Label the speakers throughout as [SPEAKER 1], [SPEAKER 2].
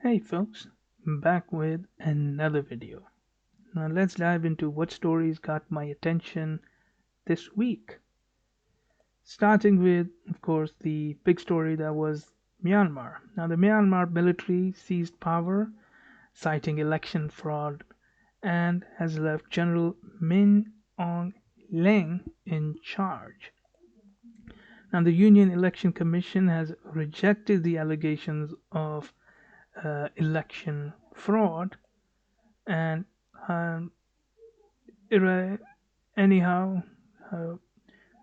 [SPEAKER 1] Hey folks, I'm back with another video. Now let's dive into what stories got my attention this week. Starting with, of course, the big story that was Myanmar. Now the Myanmar military seized power, citing election fraud, and has left General Min Aung Hlaing in charge. Now the Union Election Commission has rejected the allegations of election fraud and um, anyhow, uh,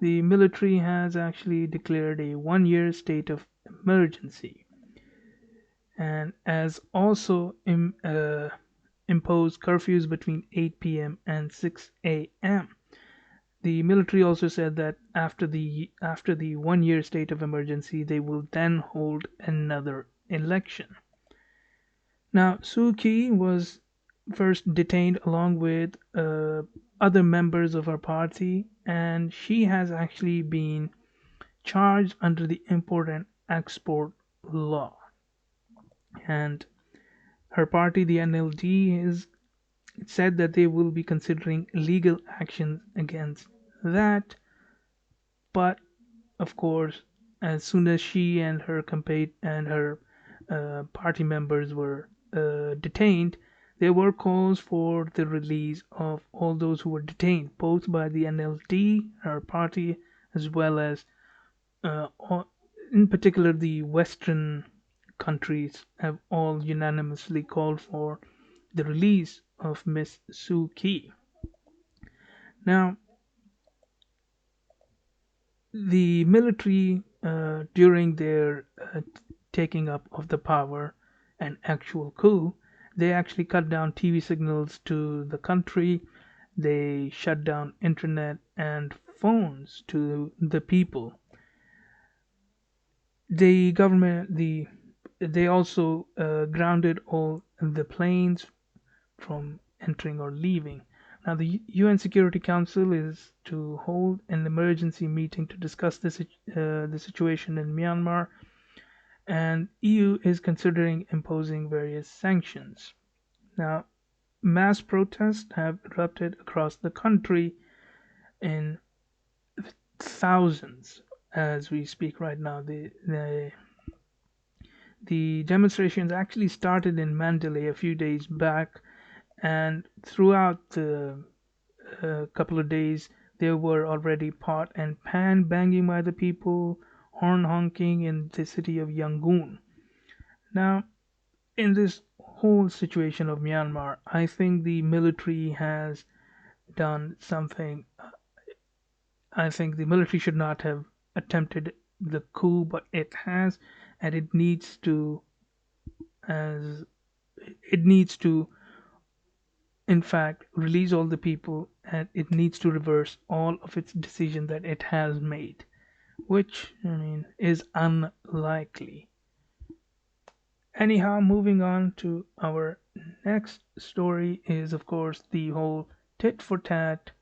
[SPEAKER 1] the military has actually declared a 1 year state of emergency and has also imposed curfews between 8 p.m. and 6 a.m. The military also said that after the 1 year state of emergency, they will then hold another election. Now, Suu Kyi was first detained along with other members of her party, and she has actually been charged under the import and export law. And her party, the NLD, is said that they will be considering legal actions against that. But of course, as soon as she and her party members were detained, there were calls for the release of all those who were detained, both by the NLD, her party, as well as, uh, in particular, the Western countries have all unanimously called for the release of Miss Suu Kyi. Now, the military, during their taking up of the power and actual coup, they actually cut down TV signals to the country. They shut down internet and phones to the people. The government, they also grounded all the planes from entering or leaving. Now, the UN Security Council is to hold an emergency meeting to discuss the situation in Myanmar, and EU is considering imposing various sanctions. Now, mass protests have erupted across the country in thousands as we speak right now. The demonstrations actually started in Mandalay a few days back, and throughout the couple of days, there were already pot and pan banging by the people, horn honking in the city of Yangon. Now, in this whole situation of Myanmar, I think the military has done something. I think the military should not have attempted the coup, but it has, and as it needs to, in fact, release all the people, and it needs to reverse all of its decision that it has made, which is unlikely. Anyhow, moving on to our next story is, of course, the whole tit for tat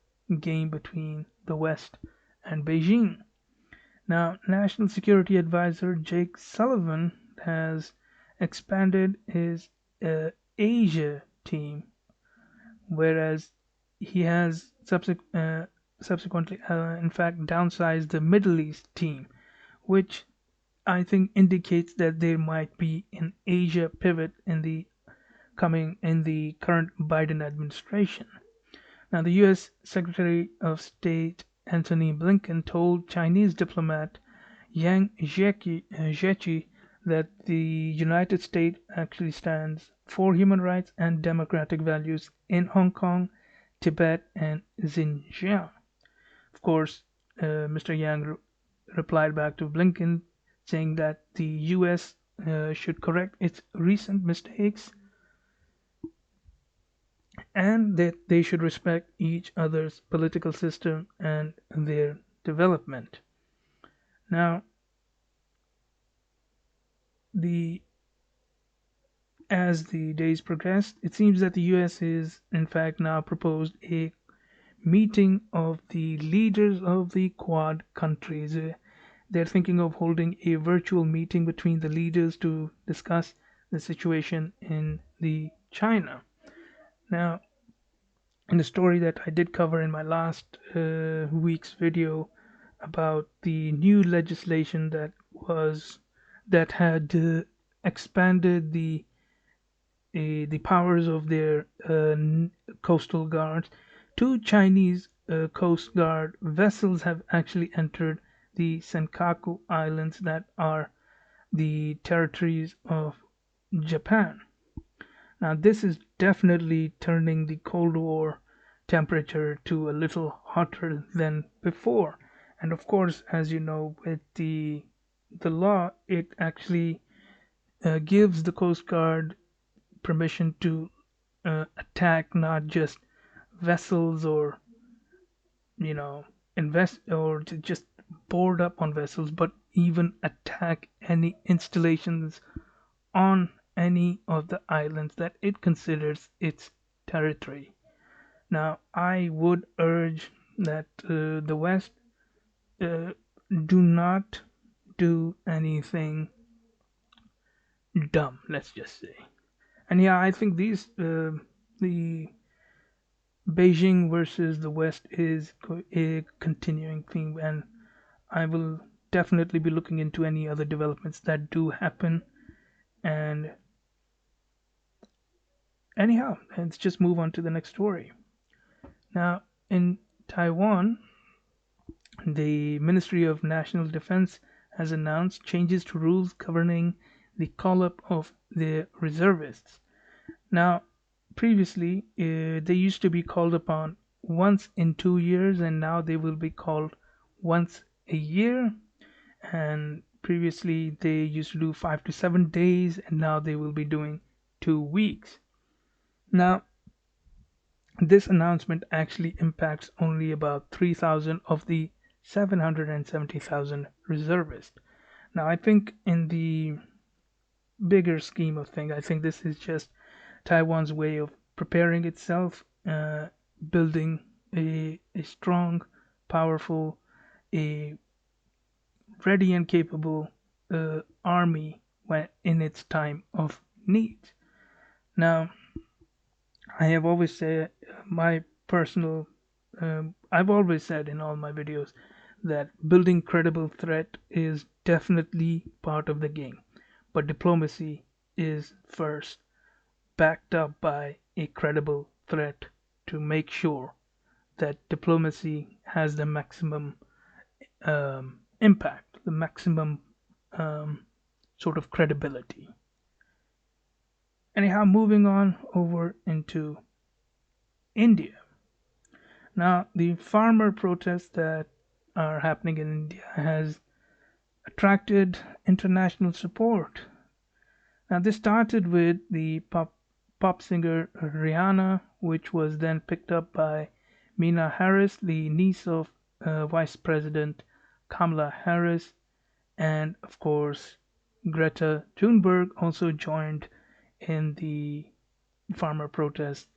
[SPEAKER 1] game between the West and Beijing. Now, National Security Advisor Jake Sullivan has expanded his Asia team, whereas he has subsequently, in fact, downsized the Middle East team, which I think indicates that there might be an Asia pivot in the current Biden administration. Now, the U.S. Secretary of State Antony Blinken told Chinese diplomat Yang Jiechi that the United States actually stands for human rights and democratic values in Hong Kong, Tibet, and Xinjiang. Of course, Mr. Yang replied back to Blinken saying that the U.S. Should correct its recent mistakes and that they should respect each other's political system and their development. Now, the as the days progressed, it seems that the US is in fact now proposed a meeting of the leaders of the Quad countries. They're thinking of holding a virtual meeting between the leaders to discuss the situation in the China. Now, in the story that I did cover in my last week's video about the new legislation that had expanded the powers of their coastal guards. Two Chinese Coast Guard vessels have actually entered the Senkaku Islands that are the territories of Japan. Now, this is definitely turning the Cold War temperature to a little hotter than before. And of course, as you know, with the law, it actually gives the Coast Guard permission to attack not just vessels or invest or to just board up on vessels, but even attack any installations on any of the islands that it considers its territory. Now, I would urge that the West uh, do not do anything dumb, let's just say. And yeah, I think the Beijing versus the West is a continuing theme, and I will definitely be looking into any other developments that do happen. And anyhow, let's just move on to the next story. Now, in Taiwan, the Ministry of National Defense has announced changes to rules governing the call up of the reservists. Now, previously, they used to be called upon once in 2 years, and now they will be called once a year. And previously, they used to do 5 to 7 days, and now they will be doing 2 weeks. Now, this announcement actually impacts only about 3,000 of the 770,000 reservists. Now, I think in the bigger scheme of things, I think this is just Taiwan's way of preparing itself, building a strong, powerful, a ready and capable army when in its time of need. Now, I have always said my personal, I've always said in all my videos that building credible threat is definitely part of the game, but diplomacy is first, backed up by a credible threat to make sure that diplomacy has the maximum impact, the maximum sort of credibility. Anyhow, moving on over into India. Now, the farmer protests that are happening in India has attracted international support. Now, this started with the pop singer Rihanna, which was then picked up by Meena Harris, the niece of Vice President Kamala Harris, and of course, Greta Thunberg also joined in the farmer protest,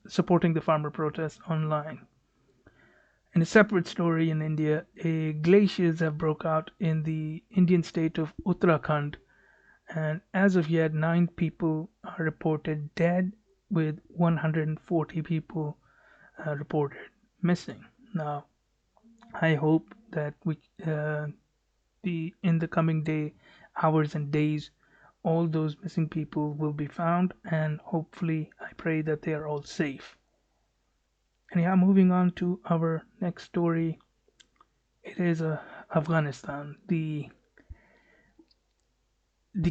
[SPEAKER 1] supporting the farmer protest online. In a separate story in India, glaciers have broke out in the Indian state of Uttarakhand, and as of yet, 9 people are reported dead, with 140 people reported missing. Now, I hope that in the coming hours and days, all those missing people will be found, and hopefully, I pray that they are all safe. Anyhow, moving on to our next story, it is Afghanistan, the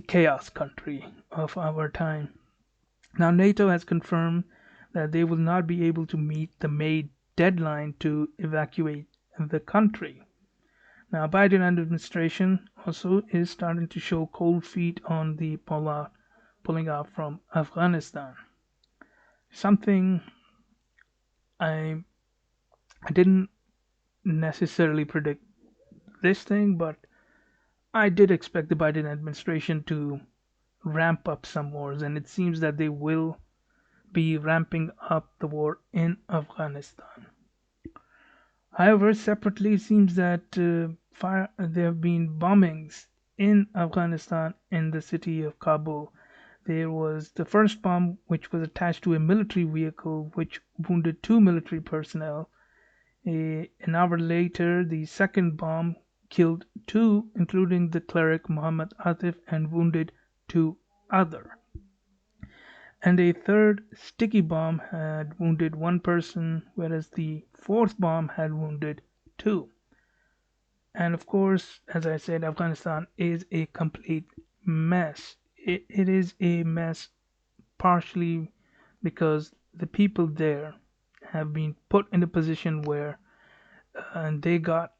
[SPEAKER 1] chaos country of our time. Now, NATO has confirmed that they will not be able to meet the May deadline to evacuate the country. Now, Biden administration also is starting to show cold feet on the pulling out from Afghanistan. Something I didn't necessarily predict this thing, but I did expect the Biden administration to ramp up some wars, and it seems that they will be ramping up the war in Afghanistan. However, separately, it seems that there have been bombings in Afghanistan, in the city of Kabul. There was the first bomb, which was attached to a military vehicle, which wounded two military personnel. An hour later, the second bomb killed two, including the cleric Muhammad Atif, and wounded two other. And a third sticky bomb had wounded one person, whereas the fourth bomb had wounded two. And of course, as I said, Afghanistan is a complete mess. It is a mess partially because the people there have been put in a position where they got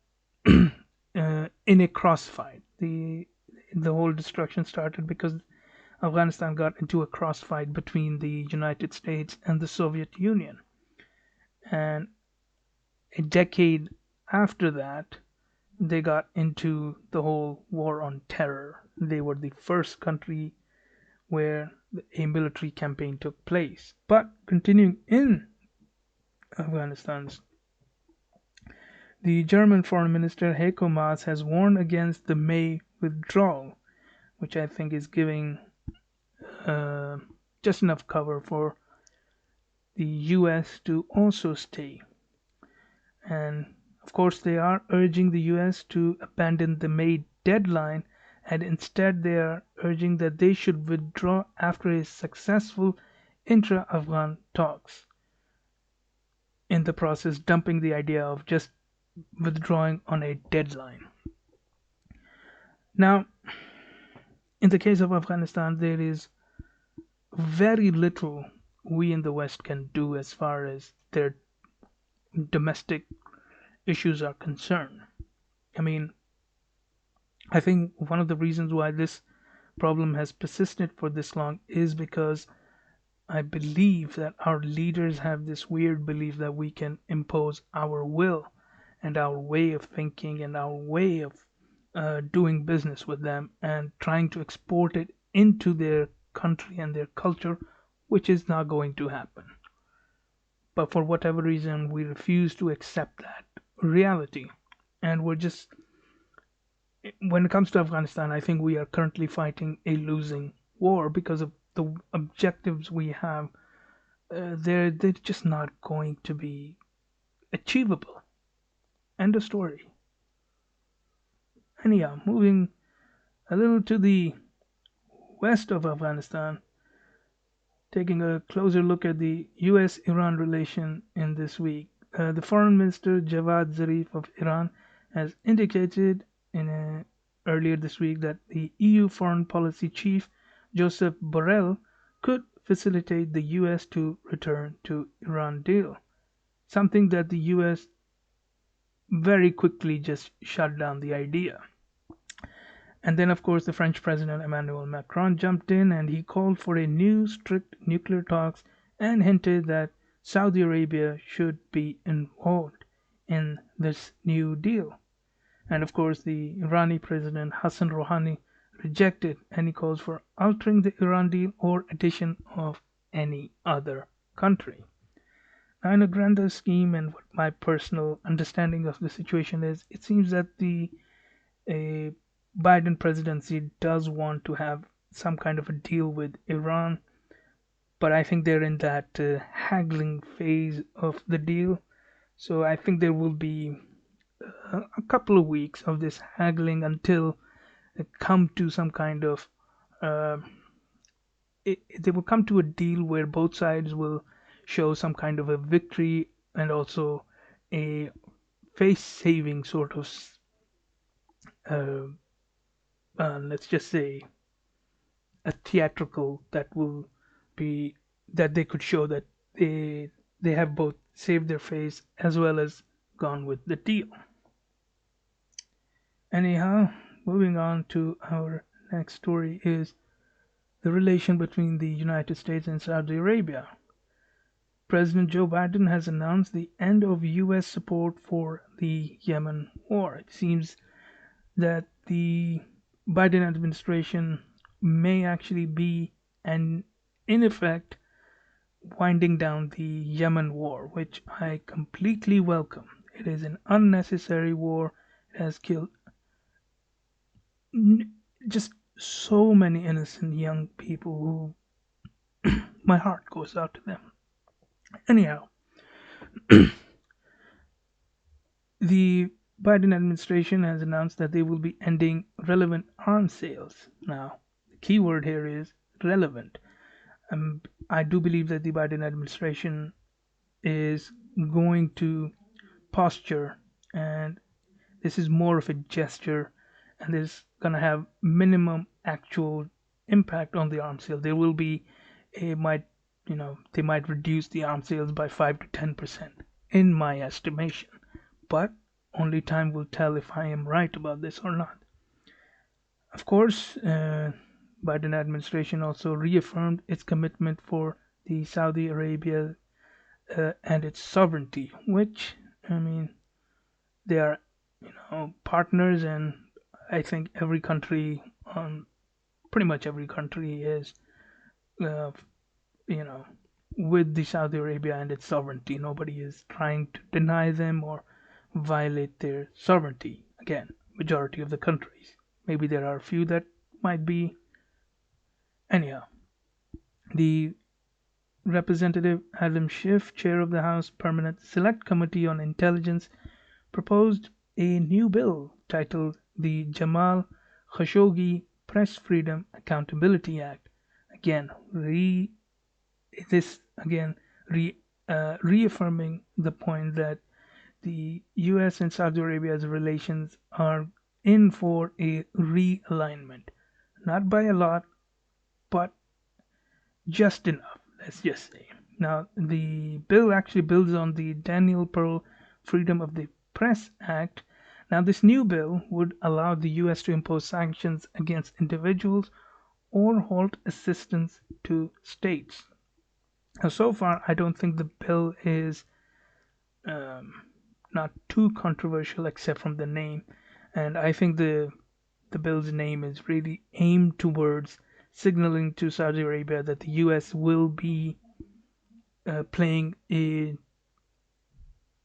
[SPEAKER 1] in a crossfight. The whole destruction started because Afghanistan got into a crossfight between the United States and the Soviet Union. And a decade after that, they got into the whole war on terror. They were the first country where a military campaign took place. But continuing in Afghanistan, the German Foreign Minister Heiko Maas has warned against the May withdrawal, which I think is giving uh, just enough cover for the US to also stay. And of course, they are urging the US to abandon the May deadline, and instead they are urging that they should withdraw after a successful intra Afghan talks, in the process, dumping the idea of just withdrawing on a deadline. Now, in the case of Afghanistan, there is very little we in the West can do as far as their domestic issues are concerned. I mean, I think one of the reasons why this problem has persisted for this long is because I believe that our leaders have this weird belief that we can impose our will and our way of thinking and our way of doing business with them and trying to export it into their country and their culture, which is not going to happen. But for whatever reason, we refuse to accept that reality. And we're just, when it comes to Afghanistan, I think we are currently fighting a losing war because of the objectives we have. They're just not going to be achievable. End of story. Anyhow, moving a little to the west of Afghanistan, taking a closer look at the US-Iran relation in this week. The Foreign Minister Javad Zarif of Iran has indicated earlier this week that the EU Foreign Policy Chief Joseph Borrell could facilitate the US to return to Iran deal, something that the US very quickly just shut down the idea. And then, of course, the French President Emmanuel Macron jumped in and he called for a new strict nuclear talks and hinted that Saudi Arabia should be involved in this new deal. And of course, the Irani President Hassan Rouhani rejected any calls for altering the Iran deal or addition of any other country. Now, in a grander scheme, and what my personal understanding of the situation is, it seems that the uh, Biden presidency does want to have some kind of a deal with Iran, but I think they're in that haggling phase of the deal. So I think there will be a couple of weeks of this haggling until it come to some kind of uh, they will come to a deal where both sides will show some kind of a victory and also a face-saving sort of uh, let's just say a theatrical that will be that they could show that they have both saved their face as well as gone with the deal. Anyhow, moving on to our next story is the relation between the United States and Saudi Arabia. President Joe Biden has announced the end of US support for the Yemen war. It seems that the Biden administration may actually be, and in effect, winding down the Yemen war, which I completely welcome. It is an unnecessary war. It has killed just so many innocent young people who my heart goes out to them. Anyhow, the Biden administration has announced that they will be ending relevant arms sales. Now, the key word here is relevant. I do believe that the Biden administration is going to posture, and this is more of a gesture, and is going to have minimum actual impact on the arms sale. There will be a might, they might reduce the arms sales by 5 to 10%, in my estimation. But only time will tell if I am right about this or not. Of course, Biden administration also reaffirmed its commitment for the Saudi Arabia and its sovereignty, which I mean they are partners, and I think every country pretty much every country is uh, you know with the Saudi Arabia and its sovereignty. Nobody is trying to deny them or violate their sovereignty. Again, majority of the countries. Maybe there are a few that might be. Anyhow, the Representative Adam Schiff, chair of the House Permanent Select Committee on Intelligence, proposed a new bill titled the Jamal Khashoggi Press Freedom Accountability Act. Again, this again re, reaffirming the point that the U.S. and Saudi Arabia's relations are in for a realignment, not by a lot, but just enough. Let's just say. Now, the bill actually builds on the Daniel Pearl Freedom of the Press Act. Now, this new bill would allow the U.S. to impose sanctions against individuals or halt assistance to states. Now, so far, I don't think the bill is um, not too controversial, except from the name, and I think the bill's name is really aimed towards signaling to Saudi Arabia that the U.S. will be playing a,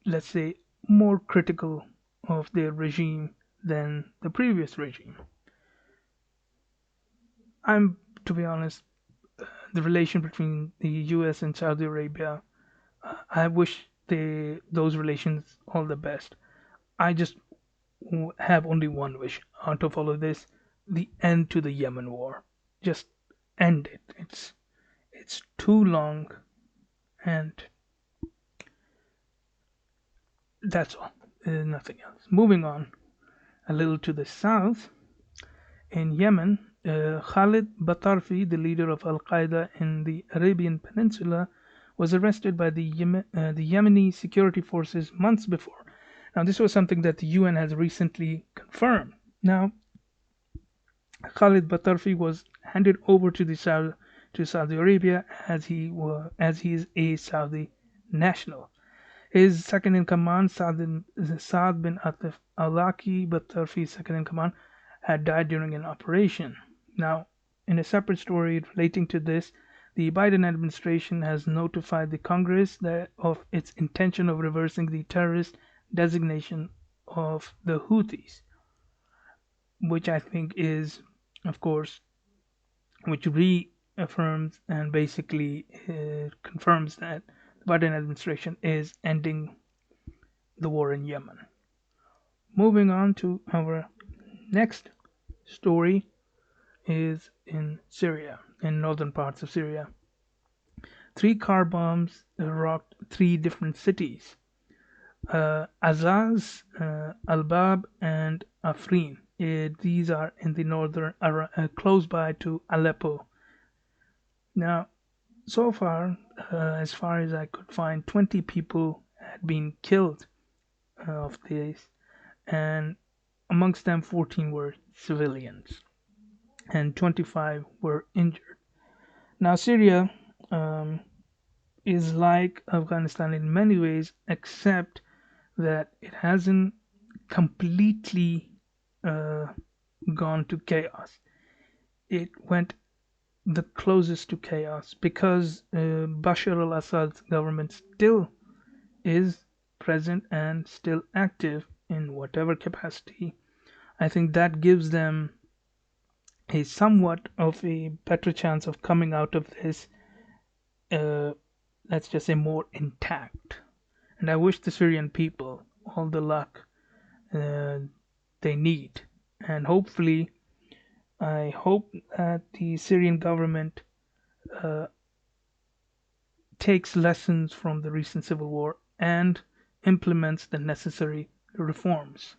[SPEAKER 1] let's say, more critical of their regime than the previous regime. I'm, to be honest, the relation between the U.S. and Saudi Arabia, I wish those relations all the best. I just have only one wish out of all of this: the end to the Yemen war. Just end it. It's too long, and that's all. Nothing else. Moving on a little to the south, in Yemen, Khalid Batarfi, the leader of Al Qaeda in the Arabian Peninsula, was arrested by the Yemeni security forces months before. Now, this was something that the UN has recently confirmed. Now, Khalid Batarfi was handed over to Saudi Arabia as he is a Saudi national. His second in command, Saad bin Atif Alaki, Batarfi's second in command, had died during an operation. Now, in a separate story relating to this, the Biden administration has notified the Congress of its intention of reversing the terrorist designation of the Houthis, which I think is, of course, which reaffirms and basically confirms that the Biden administration is ending the war in Yemen. Moving on to our next story is in Syria, in northern parts of Syria. 3 car bombs rocked 3 different cities: Azaz, Al-Bab, and Afrin. These are in the northern, close by to Aleppo. Now, so as far as I could find, 20 people had been killed of this, and amongst them 14 were civilians, and 25 were injured. Now, Syria is like Afghanistan in many ways, except that it hasn't completely uh, gone to chaos. It went the closest to chaos because Bashar al Assad's government still is present and still active in whatever capacity. I think that gives them a somewhat of a better chance of coming out of this, uh, let's just say, more intact. And I wish the Syrian people all the luck uh, they need. And hopefully, I hope that the Syrian government uh, takes lessons from the recent civil war and implements the necessary reforms.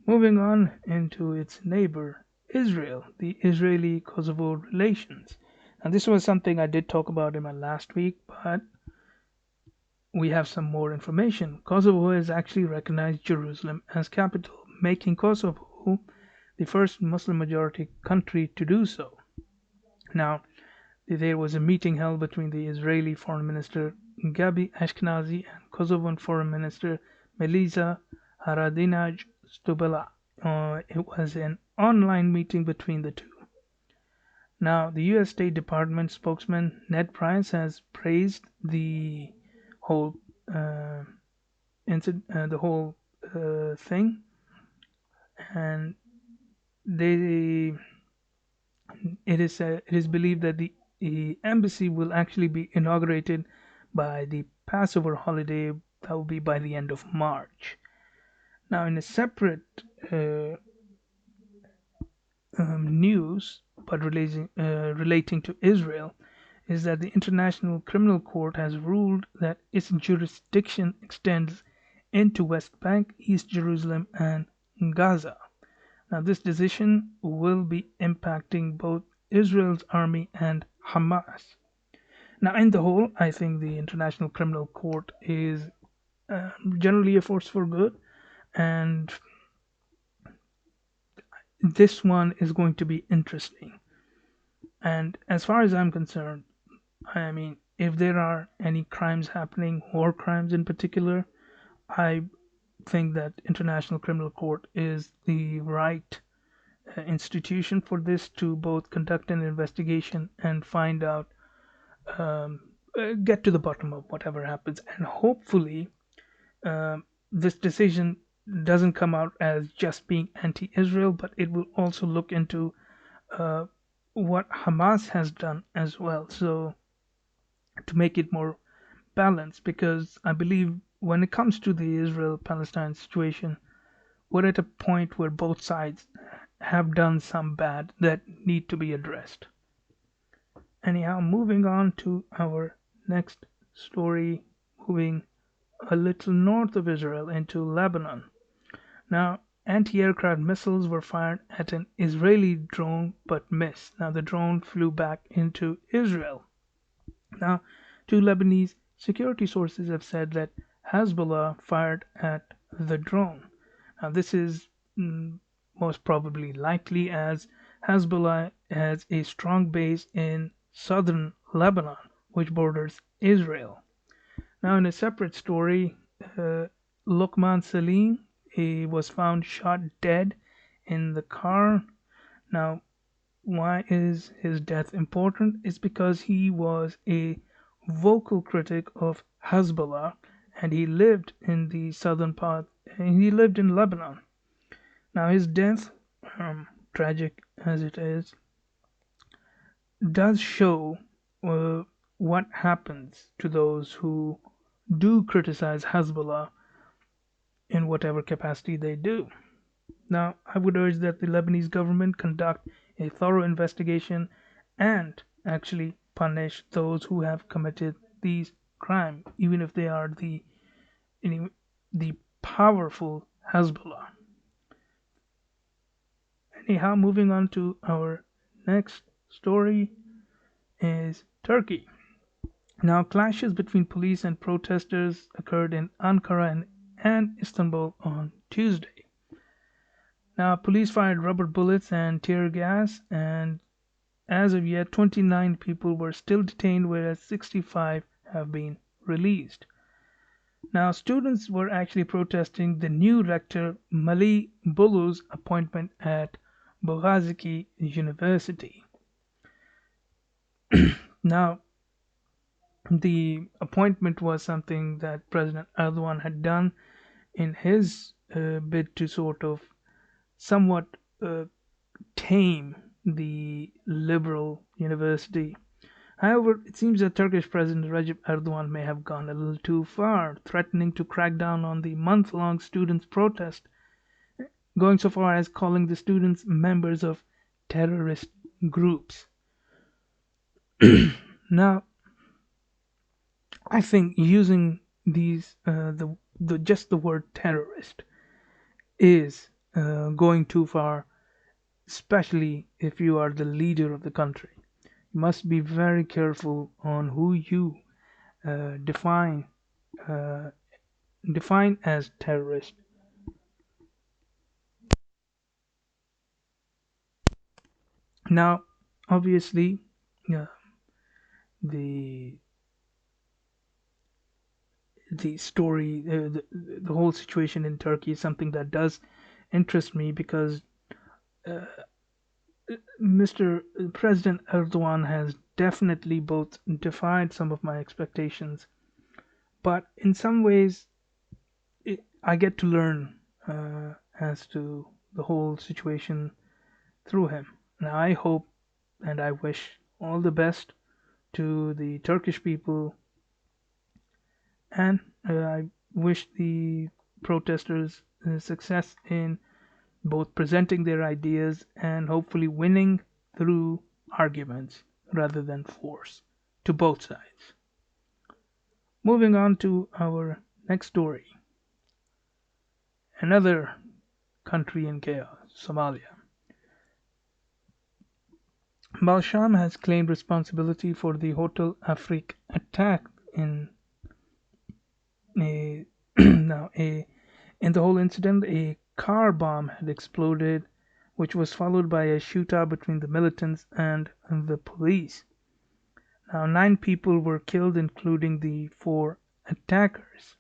[SPEAKER 1] Moving on into its neighbor, Israel, the Israeli Kosovo relations. And this was something I did talk about in my last week, but we have some more information. Kosovo has actually recognized Jerusalem as capital, making Kosovo the first Muslim majority country to do so. Now, there was a meeting held between the Israeli Foreign Minister Gabi Ashkenazi and Kosovan Foreign Minister Melisa Haradinaj Stubela. It was an online meeting between the two. Now, the U.S. State Department spokesman Ned Price has praised the whole thing, and they it is believed that the embassy will actually be inaugurated by the Passover holiday, that will be by the end of March. Now, in a separate uh, news, but relating to Israel, is that the International Criminal Court has ruled that its jurisdiction extends into West Bank, East Jerusalem, and Gaza. Now, this decision will be impacting both Israel's army and Hamas. Now, in the whole, I think the International Criminal Court is generally a force for good, and this one is going to be interesting. And as far as I'm concerned, I mean, if there are any crimes happening, war crimes in particular, I think that International Criminal Court is the right institution for this to both conduct an investigation and find out, get to the bottom of whatever happens, and hopefully this decision doesn't come out as just being anti-Israel, but it will also look into uh, what Hamas has done as well. So to make it more balanced, because I believe when it comes to the Israel-Palestine situation, we're at a point where both sides have done some bad that need to be addressed. Anyhow, moving on to our next story, moving a little north of Israel into Lebanon. Now, anti-aircraft missiles were fired at an Israeli drone but missed. Now, the drone flew back into Israel. Now, two Lebanese security sources have said that Hezbollah fired at the drone. Now, this is most probably likely, as Hezbollah has a strong base in southern Lebanon, which borders Israel. Now, in a separate story, Lokman Salim, he was found shot dead in the car. Now, why is his death important? It's because he was a vocal critic of Hezbollah, and he lived in the southern part, and he lived in Lebanon. Now, his death, tragic as it is, does show what happens to those who do criticize Hezbollah in whatever capacity they do. Now, I would urge that the Lebanese government conduct a thorough investigation and actually punish those who have committed these crimes, even if they are the powerful Hezbollah. Anyhow, moving on to our next story is Turkey. Now, clashes between police and protesters occurred in Ankara and Istanbul on Tuesday. Now, police fired rubber bullets and tear gas, and as of yet, 29 people were still detained, whereas 65 have been released. Now, students were actually protesting the new rector Mali Bulu's appointment at Boğaziçi University. Now, the appointment was something that President Erdogan had done in his bid to sort of somewhat became the liberal university. However, it seems that Turkish President Recep Erdogan may have gone a little too far, threatening to crack down on the month-long students' protest, going so far as calling the students members of terrorist groups. Now, I think using these the just the word terrorist is going too far, especially if you are the leader of the country. You must be very careful on who you define uh, define as terrorist. Now, obviously, uh, the the story, the whole situation in Turkey is something that does interest me because Mr. President Erdogan has definitely both defied some of my expectations, but in some ways, I get to learn as to the whole situation through him. Now, I hope and I wish all the best to the Turkish people, and I wish the protesters success in both presenting their ideas and hopefully winning through arguments rather than force to both sides. Moving on to our next story, another country in chaos, Somalia. Balsham has claimed responsibility for the Hotel Afrique attack a now a in the whole incident. A car bomb had exploded, which was followed by a shootout between the militants and the police. Now, 9 people were killed, including the 4 attackers.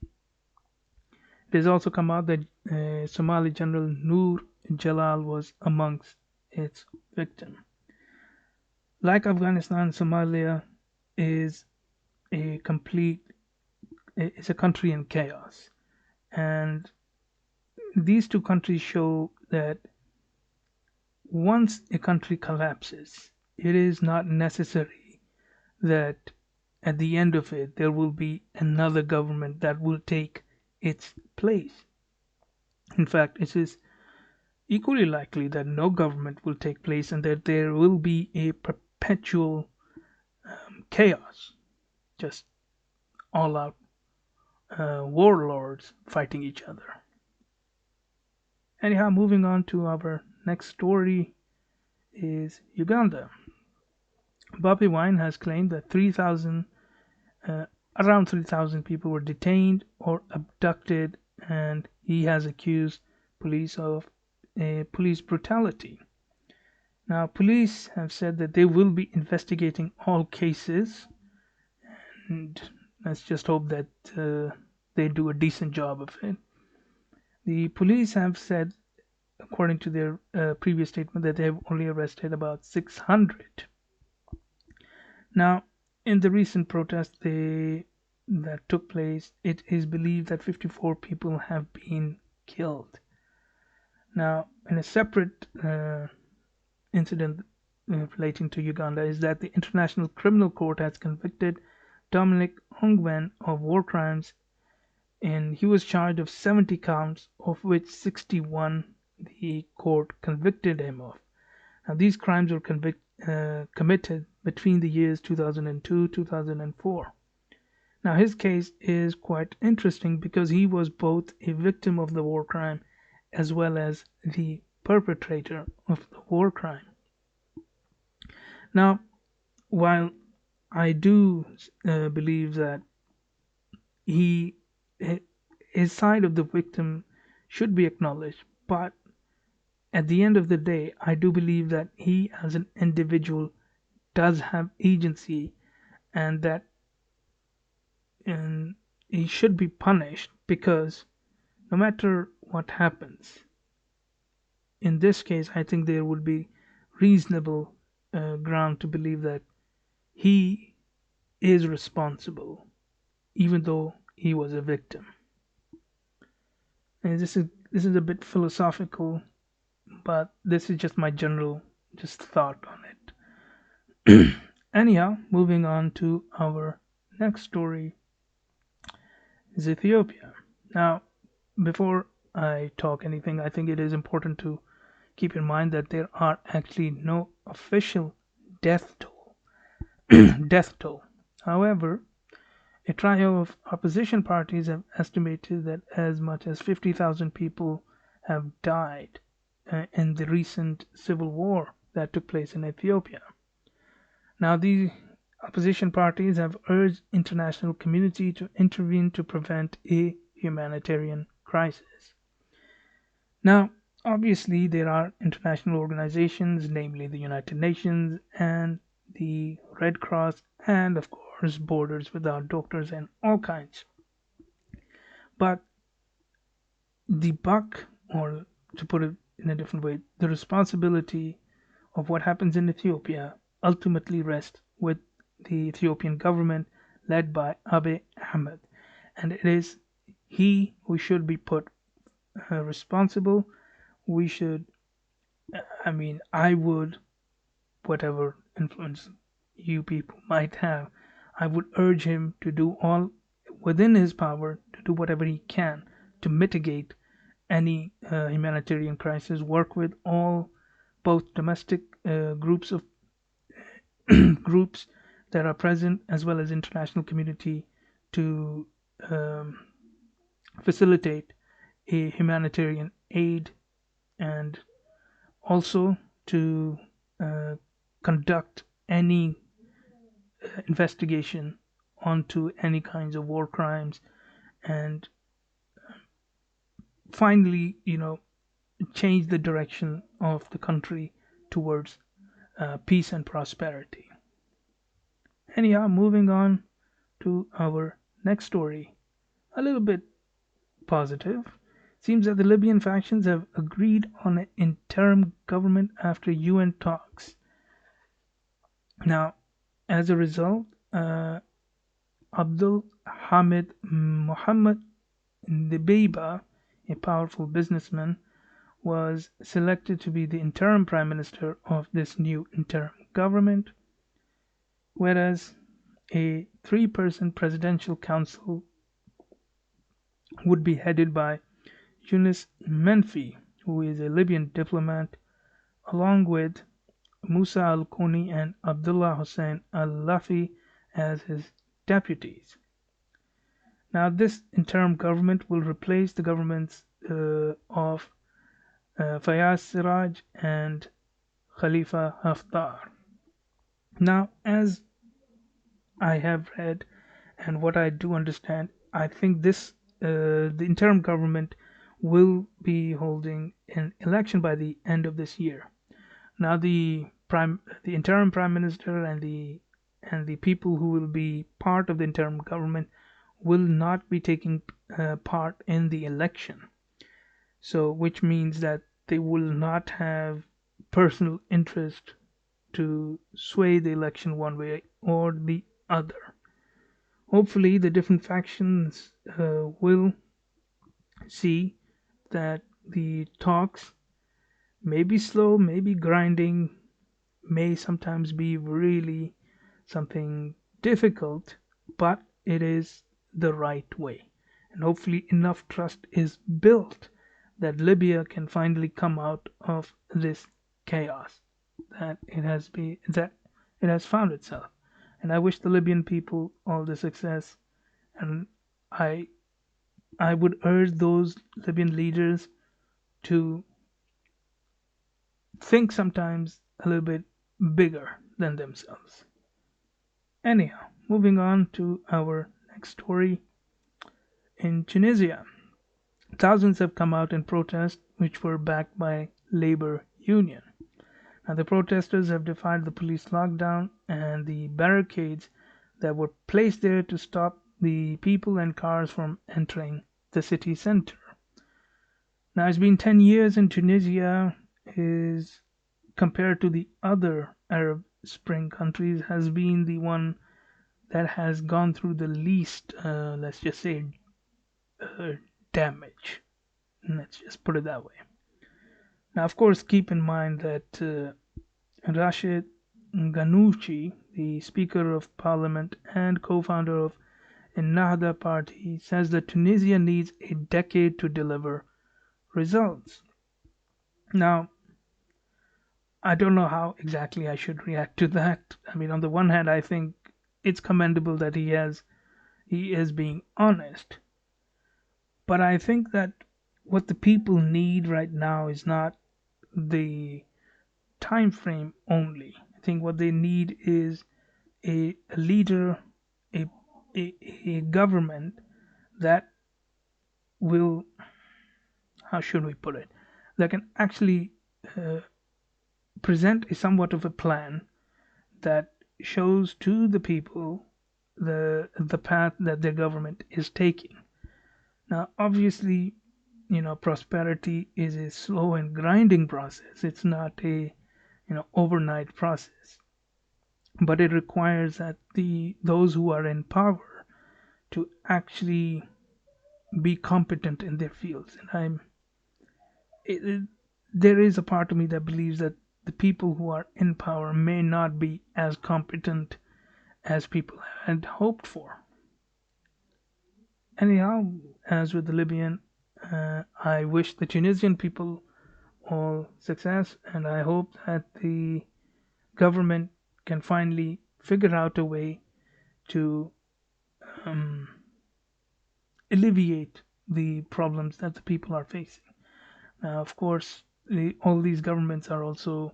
[SPEAKER 1] It has also come out that Somali General Noor Jalal was amongst its victims. Like Afghanistan, Somalia is a complete is a country in chaos, and these two countries show that once a country collapses, it is not necessary that at the end of it there will be another government that will take its place. In fact, it is equally likely that no government will take place and that there will be a perpetual chaos, just all out warlords fighting each other. Anyhow, moving on to our next story is Uganda. Bobby Wine has claimed that uh, around 3,000 people were detained or abducted, and he has accused police of police brutality. Now, police have said that they will be investigating all cases, and let's just hope that they do a decent job of it. The police have said, according to their previous statement, that they have only arrested about 600. Now, in the recent protest that took place, it is believed that 54 people have been killed. Now, in a separate incident relating to Uganda, is that the International Criminal Court has convicted Dominic Ongwen of war crimes, and he was charged of 70 counts, of which 61 the court convicted him of. Now, these crimes were committed between the years 2002-2004. Now, his case is quite interesting because he was both a victim of the war crime as well as the perpetrator of the war crime. Now, while I do believe that he his side of the victim should be acknowledged, but at the end of the day, I do believe that he, as an individual, does have agency, and that he should be punished because no matter what happens, in this case, I think there would be reasonable ground to believe that he is responsible, even though he was a victim. And this is a bit philosophical, but this is just my general just thought on it. Anyhow, moving on to our next story is Ethiopia. Now, before I talk anything, I think it is important to keep in mind that there are actually no official death toll. death toll. However, a trio of opposition parties have estimated that as much as 50,000 people have died in the recent civil war that took place in Ethiopia. Now, the opposition parties have urged international community to intervene to prevent a humanitarian crisis. Now, obviously, there are international organizations, namely the United Nations and the Red Cross, and of course, Borders Without Doctors, and all kinds. But the buck, or to put it in a different way, the responsibility of what happens in Ethiopia ultimately rests with the Ethiopian government led by Abiy Ahmed. And it is he who should be put responsible. We should, I would, whatever influence you people might have, I would urge him to do all within his power to do whatever he can to mitigate any humanitarian crisis, work with all both domestic groups of groups that are present as well as international community to um, facilitate a humanitarian aid and also to uh, conduct any investigation onto any kinds of war crimes and finally, change the direction of the country towards peace and prosperity. Anyhow, moving on to our next story, a little bit positive. Seems that the Libyan factions have agreed on an interim government after UN talks. Now, as a result, Abdul Hamid Mohammed Dibeiba, a powerful businessman, was selected to be the interim prime minister of this new interim government, whereas a three-person presidential council would be headed by Yunus Menfi, who is a Libyan diplomat, along with Musa al-Koni and Abdullah Hussain al-Lafi as his deputies. Now, this interim government will replace the governments of Fayaz Siraj and Khalifa Haftar. Now, as I have read and what I do understand, I think the interim government will be holding an election by the end of this year. Now, the interim prime minister and the people who will be part of the interim government will not be taking part in the election. So, which means that they will not have personal interest to sway the election one way or the other. Hopefully, the different factions will see that the talks may be slow, may be grinding, may sometimes be really something difficult, but it is the right way. And hopefully, enough trust is built that Libya can finally come out of this chaos that it has found itself. And I wish the Libyan people all the success. And I I would urge those Libyan leaders to think sometimes a little bit bigger than themselves. Anyhow, moving on to our next story. In Tunisia, thousands have come out in protest, which were backed by labor union. Now, the protesters have defied the police lockdown and the barricades that were placed there to stop the people and cars from entering the city center. Now, it's been 10 years in Tunisia is compared to the other Arab Spring countries has been the one that has gone through the least, let's just say, uh, damage. Let's just put it that way. Now, of course, keep in mind that Rashid Ghannouchi, the Speaker of Parliament and co-founder of Ennahda Party, says that Tunisia needs a decade to deliver results. Now, I don't know how exactly I should react to that. I mean, on the one hand, I think it's commendable that he is being honest, but I think that what the people need right now is not the time frame only. I think what they need is a leader, a, a government that will, how should we put it, that can actually uh, present a somewhat of a plan that shows to the people the path that their government is taking. Now, obviously, prosperity is a slow and grinding process. It's not a overnight process, but it requires that the those who are in power to actually be competent in their fields. And it, it, there is a part of me that believes that the people who are in power may not be as competent as people had hoped for. Anyhow, as with the Libyan, I wish the Tunisian people all success, and I hope that the government can finally figure out a way to um, alleviate the problems that the people are facing. Now, of course, all these governments are also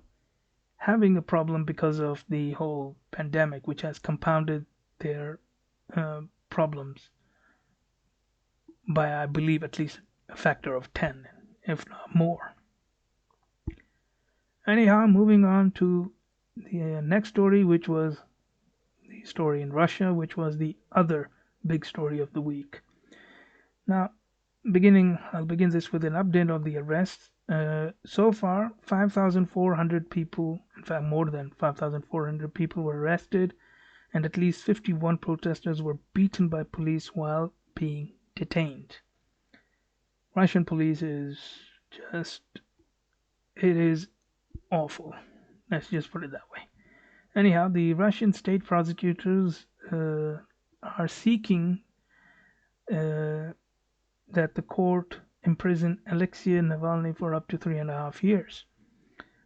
[SPEAKER 1] having a problem because of the whole pandemic, which has compounded their problems by, I believe, at least a factor of 10, if not more. Anyhow, moving on to the next story, which was the story in Russia, which was the other big story of the week. Now, I'll begin this with an update on the arrests. So far, 5,400 people, in fact, more than 5,400 people were arrested, and at least 51 protesters were beaten by police while being detained. Russian police is just, it is awful. Let's just put it that way. Anyhow, the Russian state prosecutors are seeking uh, that the court imprison Alexei Navalny for up to 3.5 years.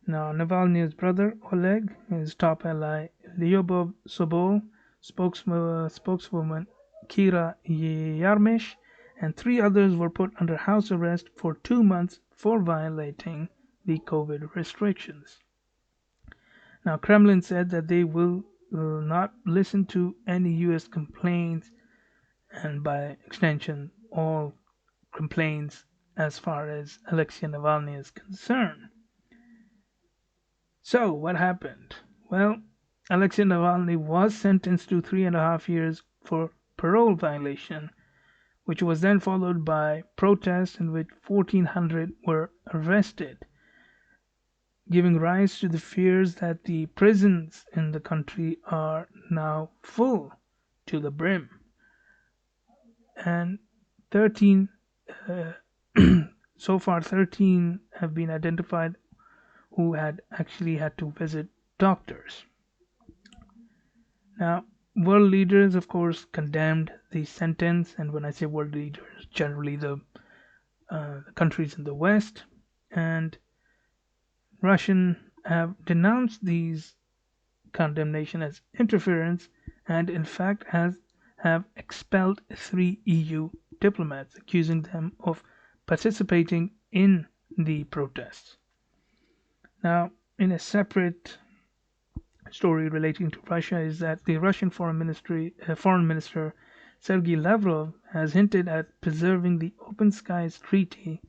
[SPEAKER 1] Now, Navalny's brother Oleg, his top ally Lyubov Sobol, spokeswoman Kira Yarmish, and three others were put under house arrest for 2 months for violating the COVID restrictions. Now, Kremlin said that they will not listen to any U.S. complaints, and by extension, all complaints as far as Alexei Navalny is concerned. So, what happened? Well, Alexei Navalny was sentenced to 3.5 years for parole violation, which was then followed by protests in which 1,400 were arrested, giving rise to the fears that the prisons in the country are now full to the brim. And 13, uh, so far 13 have been identified who had actually had to visit doctors. Now, world leaders, of course, condemned the sentence, and when I say world leaders, generally the countries in the West, and Russian have denounced these condemnation as interference, and in fact have expelled 3 EU diplomats, accusing them of participating in the protests. Now, in a separate story relating to Russia is that the Russian Foreign Minister Sergei Lavrov has hinted at preserving the Open Skies Treaty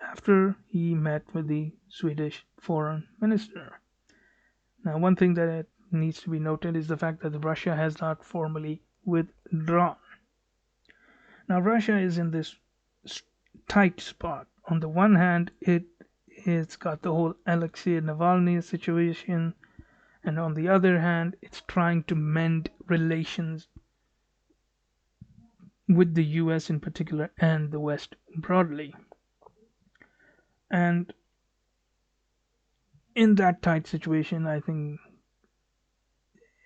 [SPEAKER 1] after he met with the Swedish Foreign Minister. Now, one thing that needs to be noted is the fact that Russia has not formally withdrawn. Now, Russia is in this tight spot. On the one hand, it's got the whole Alexei Navalny situation, and on the other hand, it's trying to mend relations with the US in particular and the West broadly. And in that tight situation, I think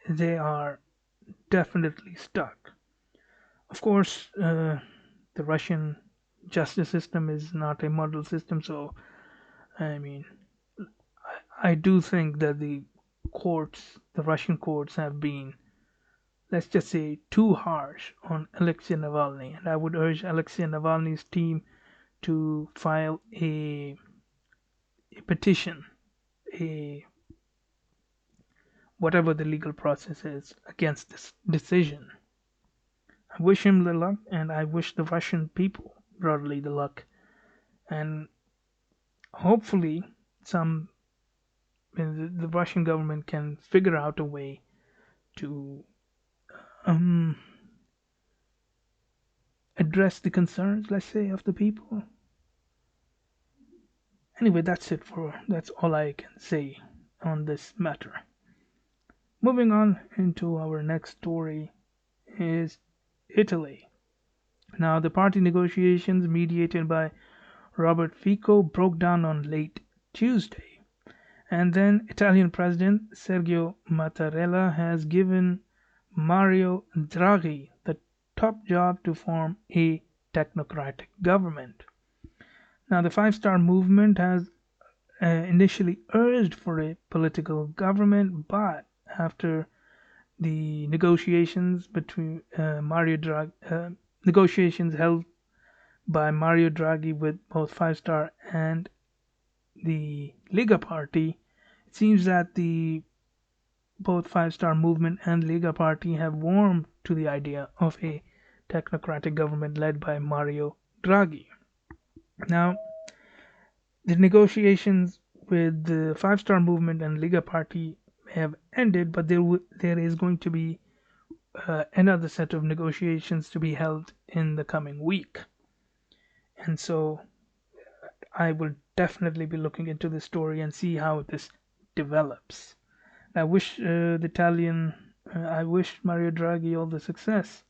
[SPEAKER 1] they are definitely stuck. Of course, the Russian justice system is not a model system, so I mean, I do think that the Russian courts, have been, let's just say, too harsh on Alexei Navalny, and I would urge Alexei Navalny's team to file a petition, a whatever the legal process is against this decision. I wish him the luck, and I wish the Russian people broadly the luck, and hopefully some the Russian government can figure out a way to um, address the concerns, let's say, of the people. Anyway, that's all I can say on this matter. Moving on into our next story is Italy. Now, the party negotiations mediated by Robert Fico broke down on late Tuesday, and then Italian President Sergio Mattarella has given Mario Draghi the top job to form a technocratic government. Now, the Five Star Movement has initially urged for a political government, but after the negotiations held by Mario Draghi with both Five Star and the Lega Party, it seems that the both Five Star Movement and Lega Party have warmed to the idea of a technocratic government led by Mario Draghi. Now, the negotiations with the Five Star Movement and Lega Party have ended, but there is going to be another set of negotiations to be held in the coming week. And so I will definitely be looking into this story and see how this develops. I wish I wish Mario Draghi all the success,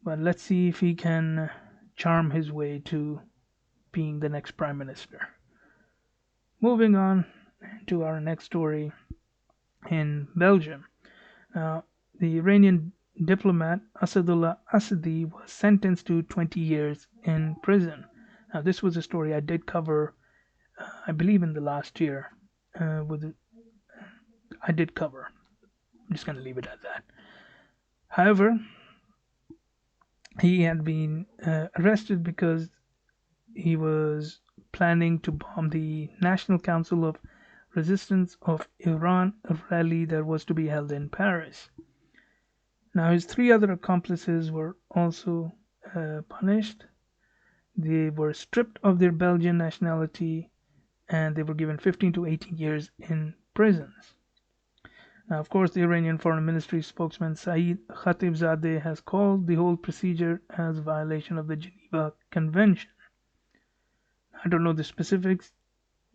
[SPEAKER 1] but let's see if he can charm his way to being the next prime minister. Moving on to our next story in Belgium. Now, the Iranian diplomat Asadullah Asadi was sentenced to 20 years in prison. Now, this was a story I did cover, I believe, in the last year. I did cover. I'm just going to leave it at that. However, he had been arrested because he was planning to bomb the National Council of Resistance of Iran rally that was to be held in Paris. Now, his three other accomplices were also punished. They were stripped of their Belgian nationality and they were given 15 to 18 years in prisons. Now, of course, the Iranian Foreign Ministry spokesman Saeed Khatibzadeh has called the whole procedure as a violation of the Geneva Convention. I don't know the specifics.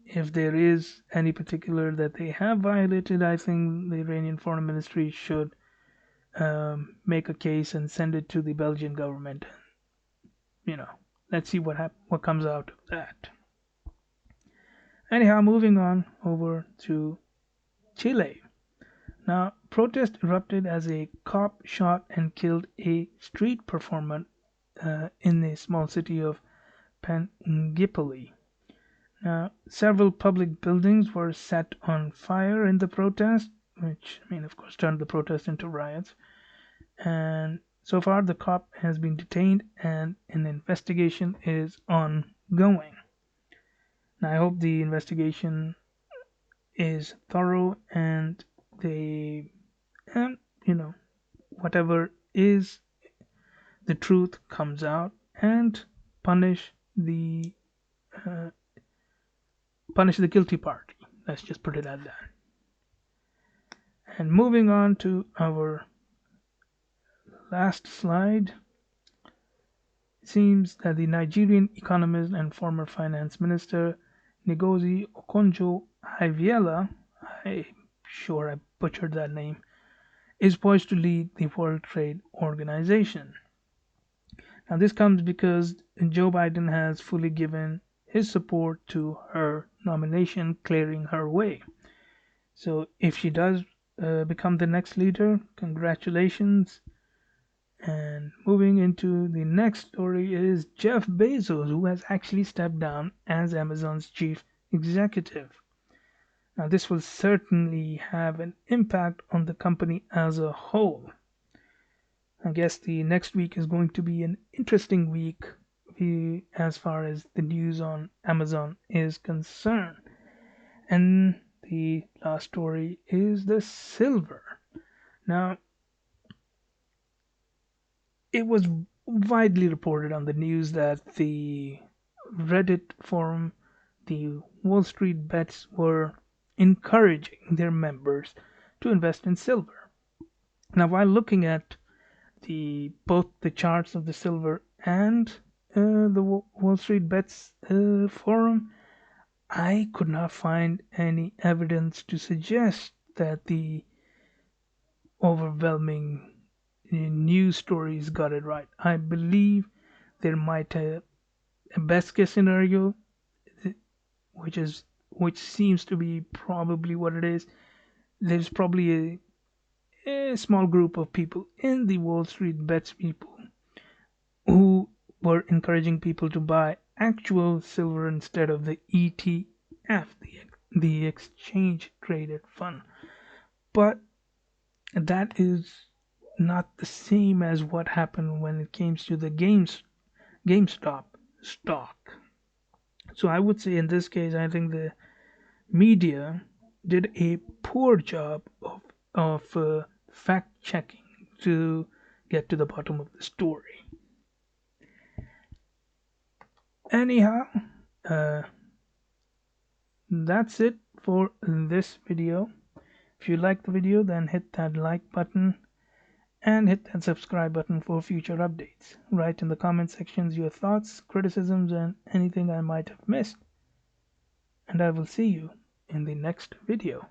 [SPEAKER 1] If there is any particular that they have violated, I think the Iranian Foreign Ministry should make a case and send it to the Belgian government. Let's see what comes out of that. Anyhow, moving on over to Chile. Now, protest erupted as a cop shot and killed a street performer in the small city of Panguipulli. Now, several public buildings were set on fire in the protest, which, of course, turned the protest into riots. And so far, the cop has been detained and an investigation is ongoing. Now, I hope the investigation is thorough and whatever is the truth comes out and punish the guilty party. Let's just put it at that. And moving on to our last slide, it seems that the Nigerian economist and former finance minister Ngozi Okonjo-Iweala, I'm sure I butchered that name, is poised to lead the World Trade Organization. Now, this comes because Joe Biden has fully given his support to her nomination clearing her way. So if she does become the next leader, congratulations. And moving into the next story is Jeff Bezos, who has actually stepped down as Amazon's chief executive. Now, this will certainly have an impact on the company as a whole. I guess the next week is going to be an interesting week as far as the news on Amazon is concerned. And the last story is the silver. Now, it was widely reported on the news that the Reddit forum, the Wall Street Bets, were encouraging their members to invest in silver. Now, while looking at both the charts of the silver and the Wall Street Bets forum, I could not find any evidence to suggest that the overwhelming news stories got it right. I believe there might a best case scenario, which seems to be probably what it is. There's probably a small group of people in the Wall Street Bets people who were encouraging people to buy actual silver instead of the ETF, the exchange traded fund. But that is not the same as what happened when it came to the GameStop stock. So I would say in this case, I think the media did a poor job of fact checking to get to the bottom of the story. Anyhow, that's it for this video. If you like the video, then hit that like button and hit that subscribe button for future updates. Write in the comment sections your thoughts, criticisms, and anything I might have missed. And I will see you in the next video.